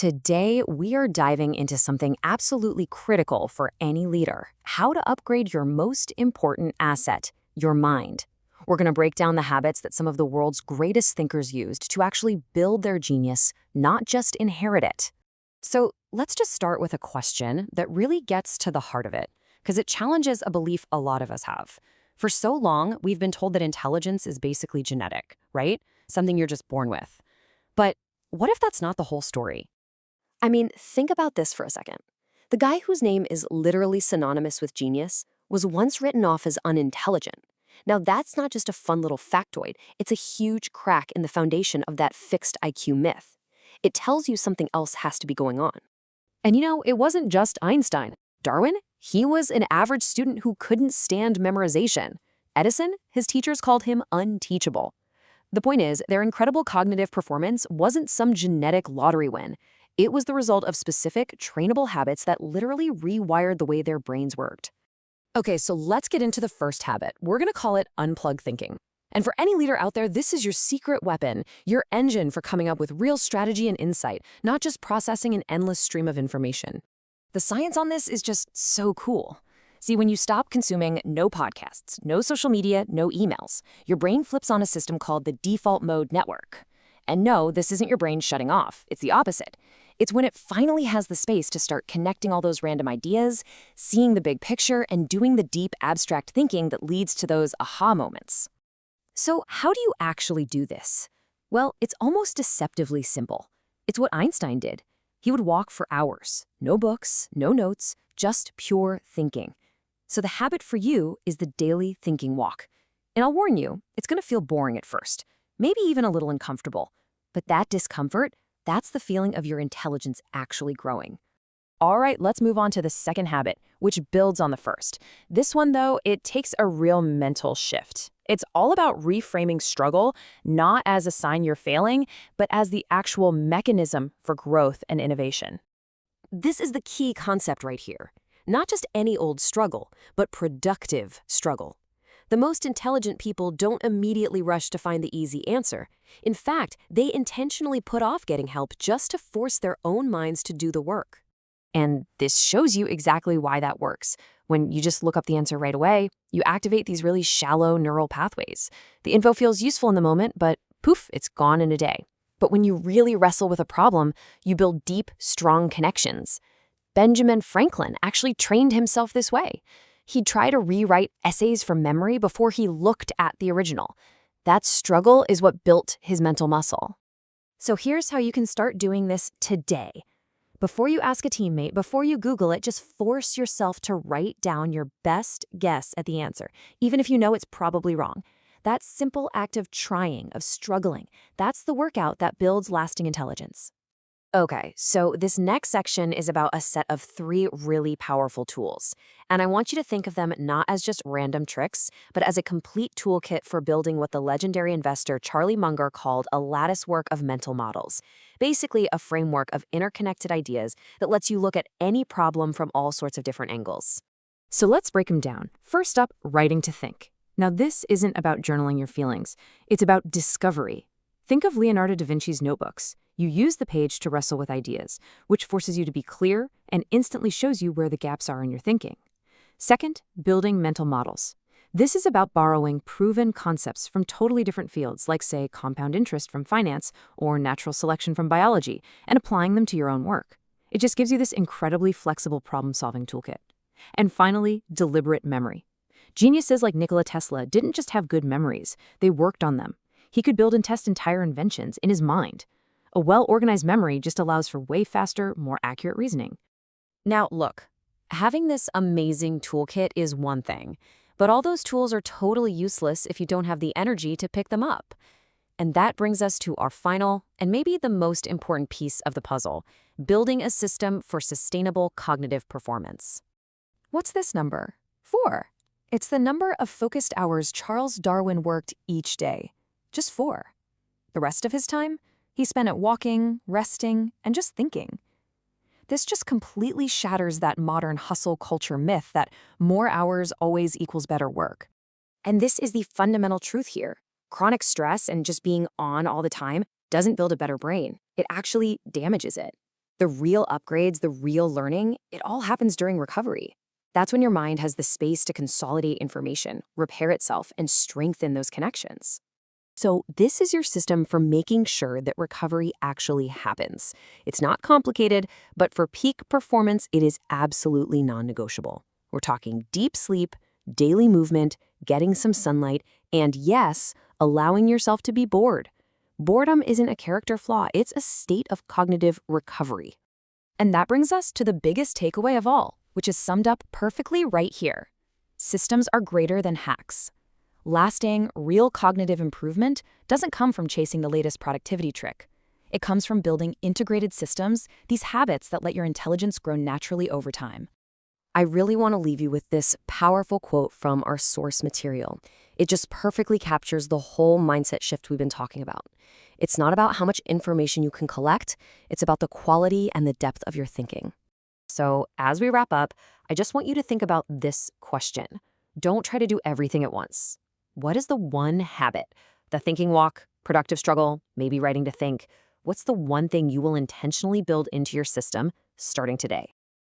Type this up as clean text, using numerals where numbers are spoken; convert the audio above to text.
Today, we are diving into something absolutely critical for any leader: how to upgrade your most important asset, your mind. We're going to break down the habits that some of the world's greatest thinkers used to actually build their genius, not just inherit it. So, let's just start with a question that really gets to the heart of it, because it challenges a belief a lot of us have. For so long, we've been told that intelligence is basically genetic, right? Something you're just born with. But what if that's not the whole story? I mean, think about this for a second. The guy whose name is literally synonymous with genius was once written off as unintelligent. Now, that's not just a fun little factoid, it's a huge crack in the foundation of that fixed IQ myth. It tells you something else has to be going on. And it wasn't just Einstein. Darwin, he was an average student who couldn't stand memorization. Edison, his teachers called him unteachable. The point is, their incredible cognitive performance wasn't some genetic lottery win. It was the result of specific, trainable habits that literally rewired the way their brains worked. Okay, so let's get into the first habit. We're going to call it unplug thinking. And for any leader out there, this is your secret weapon, your engine for coming up with real strategy and insight, not just processing an endless stream of information. The science on this is just so cool. See, when you stop consuming no podcasts, no social media, no emails, your brain flips on a system called the default mode network. And no, this isn't your brain shutting off. It's the opposite. It's when it finally has the space to start connecting all those random ideas, seeing the big picture, and doing the deep abstract thinking that leads to those aha moments. So how do you actually do this? Well, it's almost deceptively simple. It's what Einstein did. He would walk for hours. No books, no notes, just pure thinking. So the habit for you is the daily thinking walk. And I'll warn you, it's going to feel boring at first, maybe even a little uncomfortable. But that discomfort, that's the feeling of your intelligence actually growing. All right, let's move on to the second habit, which builds on the first. This one, though, it takes a real mental shift. It's all about reframing struggle, not as a sign you're failing, but as the actual mechanism for growth and innovation. This is the key concept right here. Not just any old struggle, but productive struggle. The most intelligent people don't immediately rush to find the easy answer. In fact, they intentionally put off getting help just to force their own minds to do the work. And this shows you exactly why that works. When you just look up the answer right away, you activate these really shallow neural pathways. The info feels useful in the moment, but poof, it's gone in a day. But when you really wrestle with a problem, you build deep, strong connections. Benjamin Franklin actually trained himself this way. He'd try to rewrite essays from memory before he looked at the original. That struggle is what built his mental muscle. So here's how you can start doing this today. Before you ask a teammate, before you Google it, just force yourself to write down your best guess at the answer, even if you know it's probably wrong. That simple act of trying, of struggling, that's the workout that builds lasting intelligence. Okay, so this next section is about a set of 3 really powerful tools. And I want you to think of them not as just random tricks, but as a complete toolkit for building what the legendary investor Charlie Munger called a latticework of mental models. Basically, a framework of interconnected ideas that lets you look at any problem from all sorts of different angles. So let's break them down. First up, writing to think. Now, this isn't about journaling your feelings. It's about discovery. Think of Leonardo da Vinci's notebooks. You use the page to wrestle with ideas, which forces you to be clear and instantly shows you where the gaps are in your thinking. Second, building mental models. This is about borrowing proven concepts from totally different fields, like, say, compound interest from finance or natural selection from biology, and applying them to your own work. It just gives you this incredibly flexible problem-solving toolkit. And finally, deliberate memory. Geniuses like Nikola Tesla didn't just have good memories, they worked on them. He could build and test entire inventions in his mind. A well-organized memory just allows for way faster, more accurate reasoning. Now, look, having this amazing toolkit is one thing, but all those tools are totally useless if you don't have the energy to pick them up. And that brings us to our final, and maybe the most important piece of the puzzle: building a system for sustainable cognitive performance. What's this number? 4. It's the number of focused hours Charles Darwin worked each day. Just 4. The rest of his time? He spent it walking, resting, and just thinking. This just completely shatters that modern hustle culture myth that more hours always equals better work. And this is the fundamental truth here. Chronic stress and just being on all the time doesn't build a better brain. It actually damages it. The real upgrades, the real learning, it all happens during recovery. That's when your mind has the space to consolidate information, repair itself, and strengthen those connections. So, this is your system for making sure that recovery actually happens. It's not complicated, but for peak performance, it is absolutely non negotiable. We're talking deep sleep, daily movement, getting some sunlight, and yes, allowing yourself to be bored. Boredom isn't a character flaw, it's a state of cognitive recovery. And that brings us to the biggest takeaway of all, which is summed up perfectly right here. Systems are greater than hacks. Lasting, real cognitive improvement doesn't come from chasing the latest productivity trick. It comes from building integrated systems, these habits that let your intelligence grow naturally over time. I really want to leave you with this powerful quote from our source material. It just perfectly captures the whole mindset shift we've been talking about. It's not about how much information you can collect, it's about the quality and the depth of your thinking. So, as we wrap up, I just want you to think about this question. Don't try to do everything at once. What is the one habit? The thinking walk, productive struggle, maybe writing to think. What's the one thing you will intentionally build into your system starting today?